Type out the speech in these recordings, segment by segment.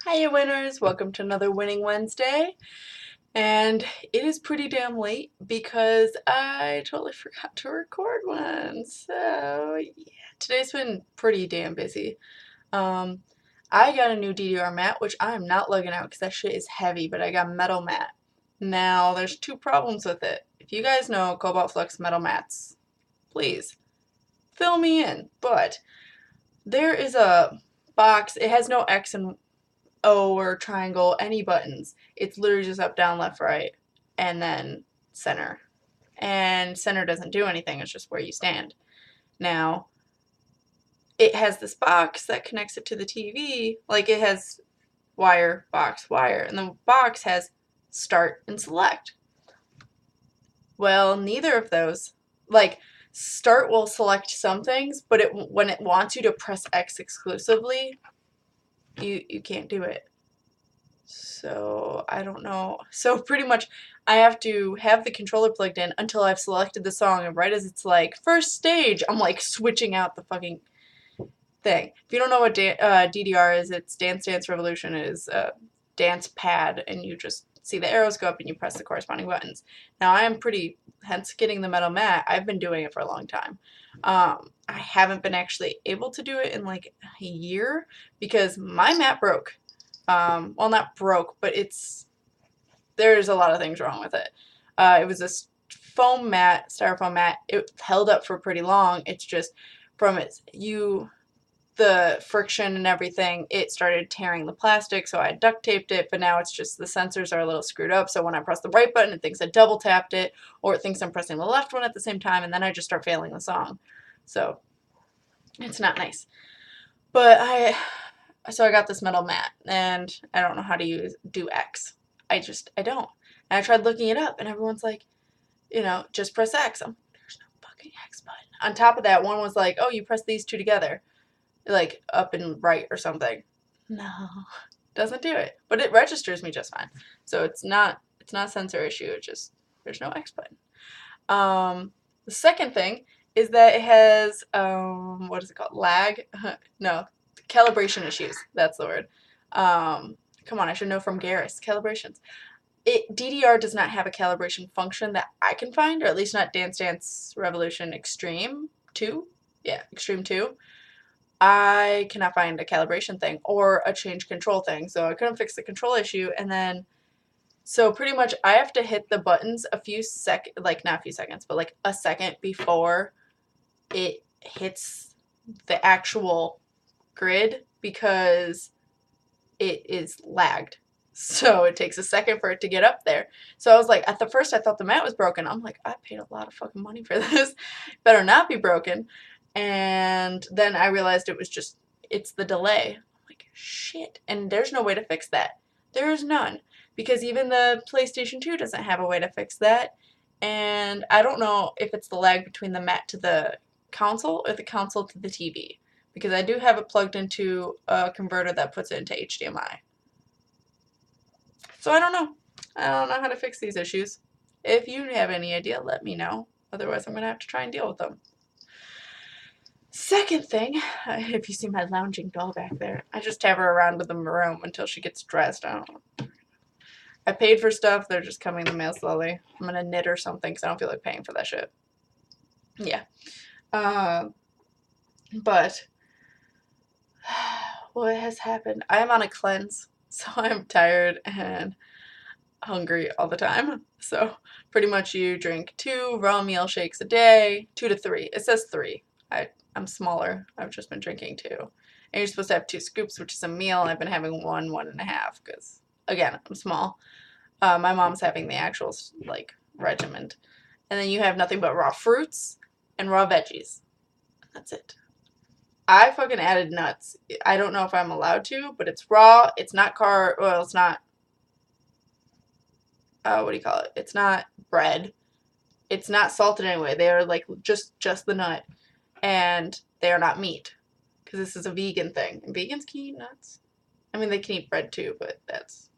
Hiya winners, welcome to another Winning Wednesday, and it is pretty damn late because I totally forgot to record one, so yeah, today's been pretty damn busy. Um, I got a new DDR mat, which I'm not lugging out because that shit is heavy, but I got a metal mat. Now, there's two problems with it. If you guys know Cobalt Flux metal mats, please fill me in, but there is a box, it has no X and O or triangle, any buttons. It's literally just up, down, left, right, and then center. And center doesn't do anything, it's just where you stand. Now, it has this box that connects it to the TV, like it has wire, box, wire, and the box has start and select. Well, neither of those, like, start will select some things, but when it wants you to press X exclusively, you can't do it. So I don't know. So pretty much I have to have the controller plugged in until I've selected the song, and right as it's like first stage, I'm like switching out the fucking thing. If you don't know what DDR is, it's Dance Dance Revolution. It is a dance pad, and you just see the arrows go up and you press the corresponding buttons. Now I am pretty, hence getting the metal mat, I've been doing it for a long time. I haven't been actually able to do it in like a year because my mat broke. Well, not broke, but there's a lot of things wrong with it. It was a foam mat, styrofoam mat. It held up for pretty long. It's just from the friction and everything, it started tearing the plastic, so I duct taped it, but now it's just the sensors are a little screwed up, so when I press the right button, it thinks I double tapped it, or it thinks I'm pressing the left one at the same time, and then I just start failing the song. So, it's not nice. But so I got this metal mat, and I don't know how to do X. I don't. And I tried looking it up, and everyone's like, just press X. There's no fucking X button. On top of that, one was like, oh, you press these two together, like up and right or something. No, doesn't do it. But it registers me just fine. So it's not a sensor issue. It just there's no X button. The second thing is that it has what is it called? Lag? No, calibration issues. That's the word. Come on, I should know from Garrus. Calibrations. DDR does not have a calibration function that I can find, or at least not Dance Dance Revolution Extreme 2. Yeah, Extreme 2. I cannot find a calibration thing or a change control thing, so I couldn't fix the control issue, and then so pretty much I have to hit the buttons a few like not a few seconds, but like a second before it hits the actual grid because it is lagged. So it takes a second for it to get up there. So I was like, at the first I thought the mat was broken. I'm like, I paid a lot of fucking money for this. Better not be broken. And then I realized it's the delay. I'm like, shit. And there's no way to fix that. There is none. Because even the PlayStation 2 doesn't have a way to fix that. And I don't know if it's the lag between the mat to the console or the console to the TV. Because I do have it plugged into a converter that puts it into HDMI. So I don't know. I don't know how to fix these issues. If you have any idea, let me know. Otherwise, I'm going to have to try and deal with them. Second thing, if you see my lounging doll back there, I just have her around the room until she gets dressed. I don't know. I paid for stuff. They're just coming in the mail slowly. I'm going to knit or something because I don't feel like paying for that shit. Yeah. But what has happened? I am on a cleanse, so I'm tired and hungry all the time. So pretty much you drink 2 raw meal shakes a day, 2 to 3. It says 3. I'm smaller. I've just been drinking 2. And you're supposed to have 2 scoops, which is a meal. I've been having 1.5 because, again, I'm small. My mom's having the actual, like, regiment. And then you have nothing but raw fruits and raw veggies. That's it. I fucking added nuts. I don't know if I'm allowed to, but it's raw. It's not it's not, what do you call it? It's not bread. It's not salted anyway. They are, like, just the nut. And they are not meat. Because this is a vegan thing. And vegans can eat nuts. I mean, they can eat bread too, but that's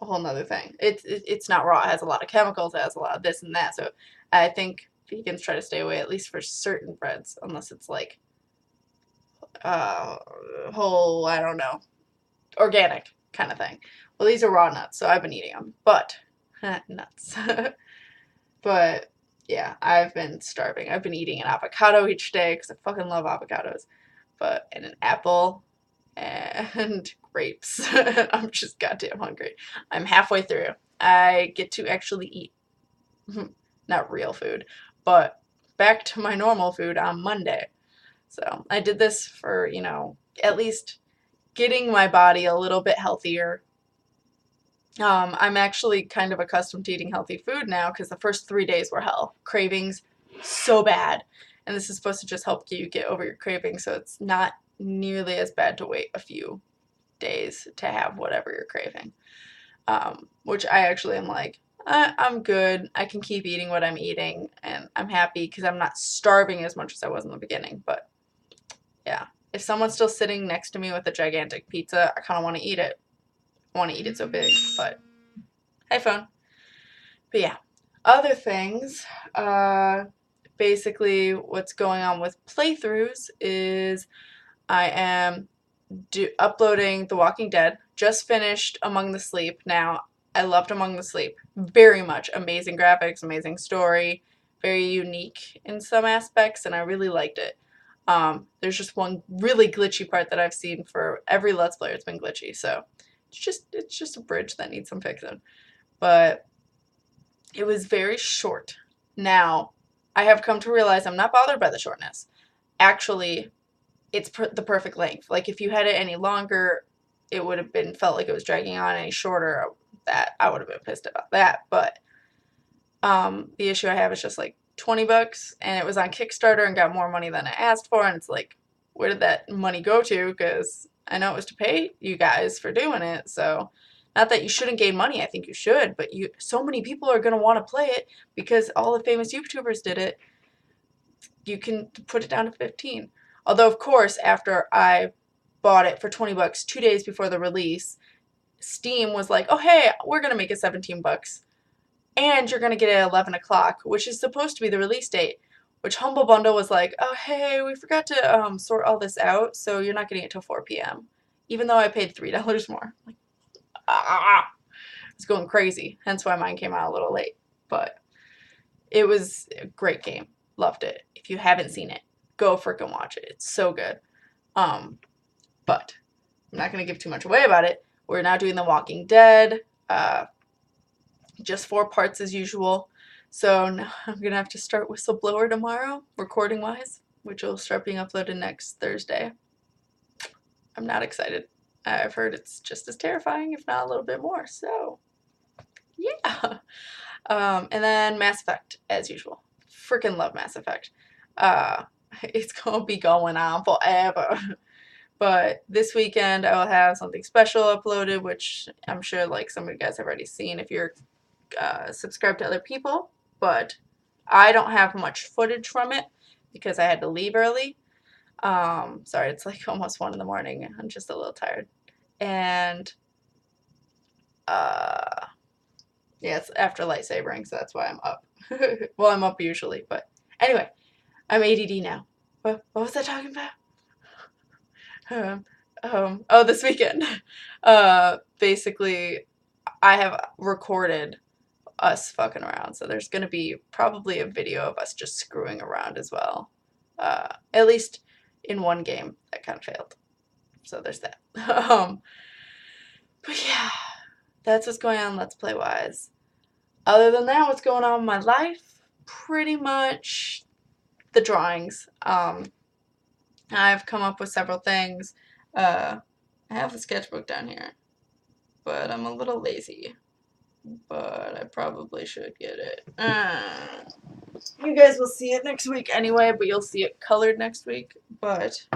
a whole nother thing. It's not raw. It has a lot of chemicals. It has a lot of this and that. So I think vegans try to stay away, at least for certain breads, unless it's like whole, I don't know, organic kind of thing. Well, these are raw nuts, so I've been eating them, but nuts. But yeah, I've been starving. I've been eating an avocado each day because I fucking love avocados, and an apple and grapes. I'm just goddamn hungry. I'm halfway through. I get to actually eat not real food, but back to my normal food on Monday. So I did this for, at least getting my body a little bit healthier. I'm actually kind of accustomed to eating healthy food now because the first 3 days were hell. Cravings so bad. And this is supposed to just help you get over your cravings, so it's not nearly as bad to wait a few days to have whatever you're craving. Which I actually am like, I'm good. I can keep eating what I'm eating, and I'm happy because I'm not starving as much as I was in the beginning. But yeah, if someone's still sitting next to me with a gigantic pizza, I kind of want to eat it. I want to eat it so big, but hey, phone. But yeah, other things. Basically, what's going on with playthroughs is I am uploading The Walking Dead. Just finished Among the Sleep. Now, I loved Among the Sleep very much. Amazing graphics, amazing story, very unique in some aspects, and I really liked it. There's just one really glitchy part that I've seen for every Let's Player. It's been glitchy, so it's just a bridge that needs some fixing. But it was very short. Now, I have come to realize I'm not bothered by the shortness. Actually, it's the perfect length. Like, if you had it any longer, it would have felt like it was dragging on. Any shorter, that I would have been pissed about that. But the issue I have is just like $20, and it was on Kickstarter and got more money than I asked for, and it's like, where did that money go to? Because I know it was to pay you guys for doing it. So not that you shouldn't gain money, I think you should, but so many people are going to want to play it because all the famous YouTubers did it. You can put it down to 15. Although, of course, after I bought it for $20 2 days before the release, Steam was like, oh, hey, we're going to make it $17. And you're going to get it at 11 o'clock, which is supposed to be the release date. Which Humble Bundle was like, oh, hey, we forgot to sort all this out, so you're not getting it till 4 p.m. Even though I paid $3 more. Like, it's going crazy. Hence why mine came out a little late. But it was a great game. Loved it. If you haven't seen it, go freaking watch it. It's so good. But I'm not going to give too much away about it. We're now doing The Walking Dead. Just 4 parts as usual. So now I'm going to have to start Whistleblower tomorrow, recording-wise, which will start being uploaded next Thursday. I'm not excited. I've heard it's just as terrifying, if not a little bit more. So, yeah. And then Mass Effect, as usual. Freaking love Mass Effect. It's going to be going on forever. But this weekend I will have something special uploaded, which I'm sure like some of you guys have already seen if you're subscribed to other people. But I don't have much footage from it because I had to leave early. Sorry, it's like almost 1 in the morning. I'm just a little tired. And yeah, it's after lightsabering, so that's why I'm up. Well, I'm up usually, but anyway, I'm ADD now. What was I talking about? Oh, this weekend. Basically, I have recorded us fucking around, so there's gonna be probably a video of us just screwing around as well. At least in one game that kind of failed. So there's that. But yeah, that's what's going on Let's Play wise. Other than that, what's going on in my life? Pretty much the drawings. I've come up with several things. I have the sketchbook down here, but I'm a little lazy. But I probably should get it. You guys will see it next week anyway, but you'll see it colored next week. But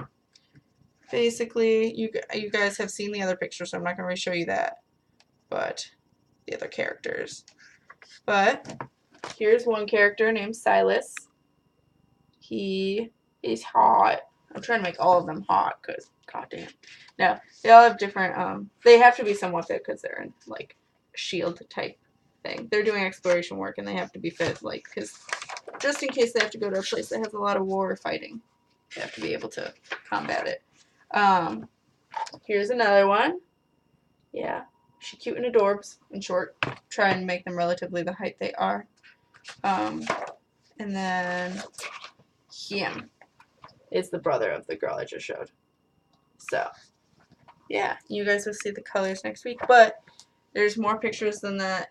basically, you guys have seen the other picture, so I'm not going to re-show you that. But the other characters. But here's one character named Silas. He is hot. I'm trying to make all of them hot because, goddamn. No, they all have different, they have to be somewhat fit because they're in, like, shield type thing. They're doing exploration work and they have to be fit, like, because just in case they have to go to a place that has a lot of war or fighting, they have to be able to combat it. Here's another one. yeah, she's cute and adorbs. In short, try and make them relatively the height they are. And then him is the brother of the girl I just showed. So, yeah, you guys will see the colors next week. But there's more pictures than that.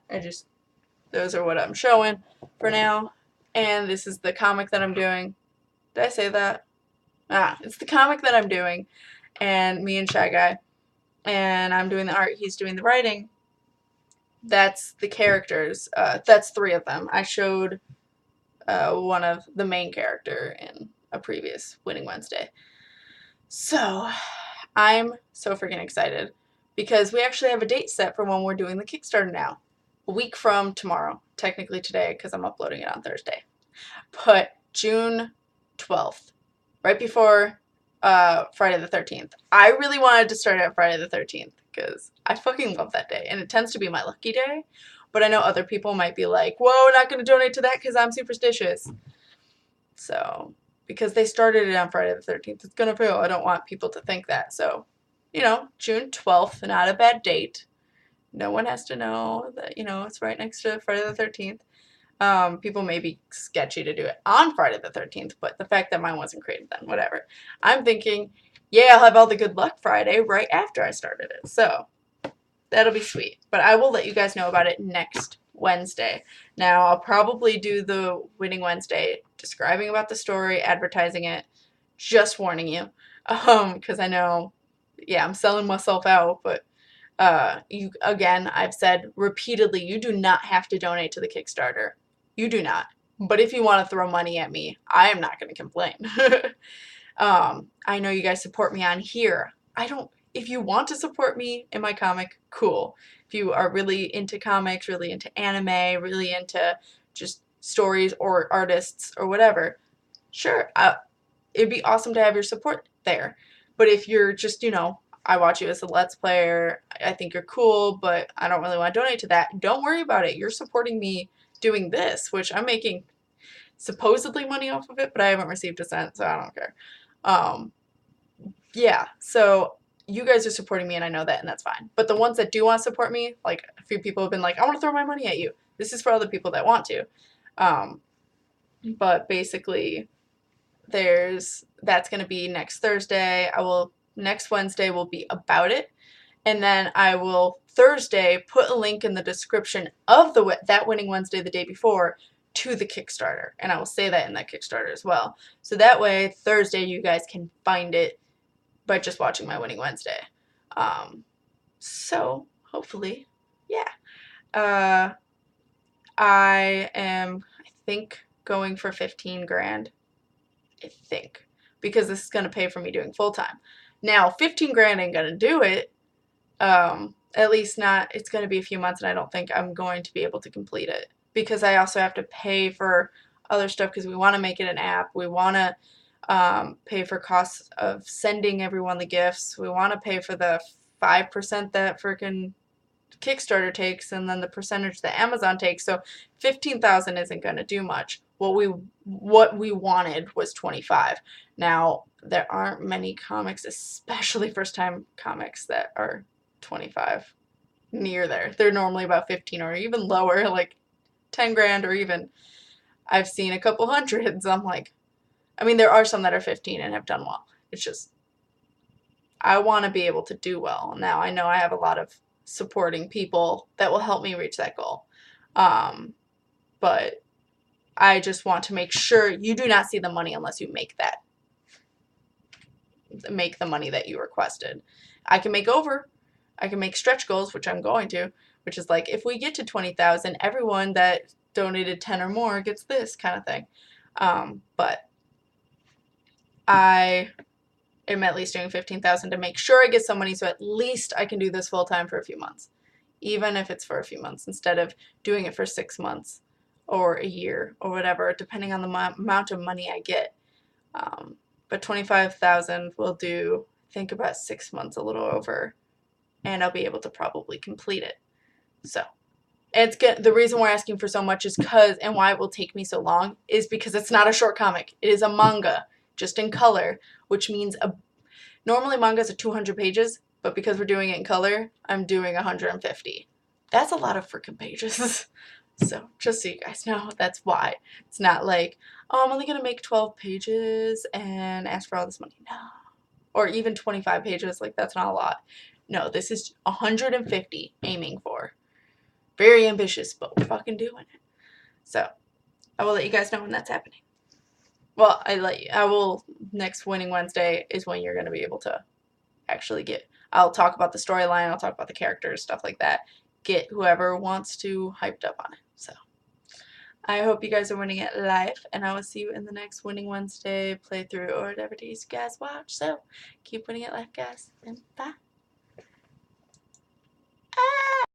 Those are what I'm showing for now. And this is the comic that I'm doing. Did I say that? It's the comic that I'm doing. And me and Shy Guy. And I'm doing the art. He's doing the writing. That's the characters. That's 3 of them. I showed one of the main character in a previous Winning Wednesday. So I'm so freaking excited because we actually have a date set for when we're doing the Kickstarter now. A week from tomorrow. Technically today because I'm uploading it on Thursday. But June 12th. Right before Friday the 13th. I really wanted to start at Friday the 13th because I fucking love that day. And it tends to be my lucky day. But I know other people might be like, whoa, not going to donate to that because I'm superstitious. So, because they started it on Friday the 13th, it's going to fail. I don't want people to think that. So, you know, June 12th, not a bad date. No one has to know that, you know, it's right next to Friday the 13th. People may be sketchy to do it on Friday the 13th, but the fact that mine wasn't created then, whatever. I'm thinking, yeah, I'll have all the good luck Friday right after I started it. So that'll be sweet. But I will let you guys know about it next Wednesday. Now, I'll probably do the Winning Wednesday describing about the story, advertising it, just warning you. Because I know, yeah, I'm selling myself out, but again, I've said repeatedly, you do not have to donate to the Kickstarter. You do not. But if you want to throw money at me, I am not going to complain. I know you guys support me on here. If you want to support me in my comic, cool. If you are really into comics, really into anime, really into just stories or artists or whatever, sure. It'd be awesome to have your support there. But if you're just, you know, I watch you as a Let's Player, I think you're cool, but I don't really want to donate to that, don't worry about it. You're supporting me doing this, which I'm making supposedly money off of it, but I haven't received a cent, so I don't care. Yeah, so you guys are supporting me, and I know that, and that's fine. But the ones that do want to support me, like a few people have been like, I want to throw my money at you. This is for other people that want to. But basically, that's going to be next Thursday. Next Wednesday will be about it. And then I will Thursday put a link in the description of that Winning Wednesday the day before to the Kickstarter. And I will say that in that Kickstarter as well. So that way Thursday you guys can find it by just watching my Winning Wednesday. So hopefully, yeah. I think, going for 15 grand. I think. Because this is going to pay for me doing full time. Now, 15 grand ain't going to do it. At least not, it's going to be a few months and I don't think I'm going to be able to complete it. Because I also have to pay for other stuff because we want to make it an app. We want to pay for costs of sending everyone the gifts. We want to pay for the 5% that freaking Kickstarter takes and then the percentage that Amazon takes. So 15,000 isn't going to do much. What we wanted was 25. Now, there aren't many comics, especially first-time comics, that are 25 near there. They're normally about 15 or even lower, like 10 grand, or even I've seen a couple hundreds. I'm like, I mean, there are some that are 15 and have done well. It's just, I want to be able to do well. Now, I know I have a lot of supporting people that will help me reach that goal. But I just want to make sure you do not see the money unless you make the money that you requested. I can make stretch goals, which I'm going to, which is like, if we get to 20,000, everyone that donated 10 or more gets this kind of thing. But I am at least doing 15,000 to make sure I get some money so at least I can do this full time for a few months, even if it's for a few months instead of doing it for 6 months or a year or whatever, depending on the amount of money I get. But 25,000 will do, I think, about 6 months, a little over, and I'll be able to probably complete it. So the reason we're asking for so much is and why it will take me so long is because it's not a short comic. It is a manga, just in color, which means normally mangas are 200 pages. But because we're doing it in color, I'm doing 150. That's a lot of freaking pages. So just so you guys know, that's why. It's not like, oh, I'm only going to make 12 pages and ask for all this money. No. Or even 25 pages, like that's not a lot. No, this is 150 aiming for. Very ambitious, but we're fucking doing it. So I will let you guys know when that's happening. Well, I will, next Winning Wednesday is when you're going to be able to actually I'll talk about the storyline, I'll talk about the characters, stuff like that. Get whoever wants to hyped up on it. So I hope you guys are winning at life, and I will see you in the next Winning Wednesday playthrough or whatever it is you guys watch. So keep winning at life, guys, and bye.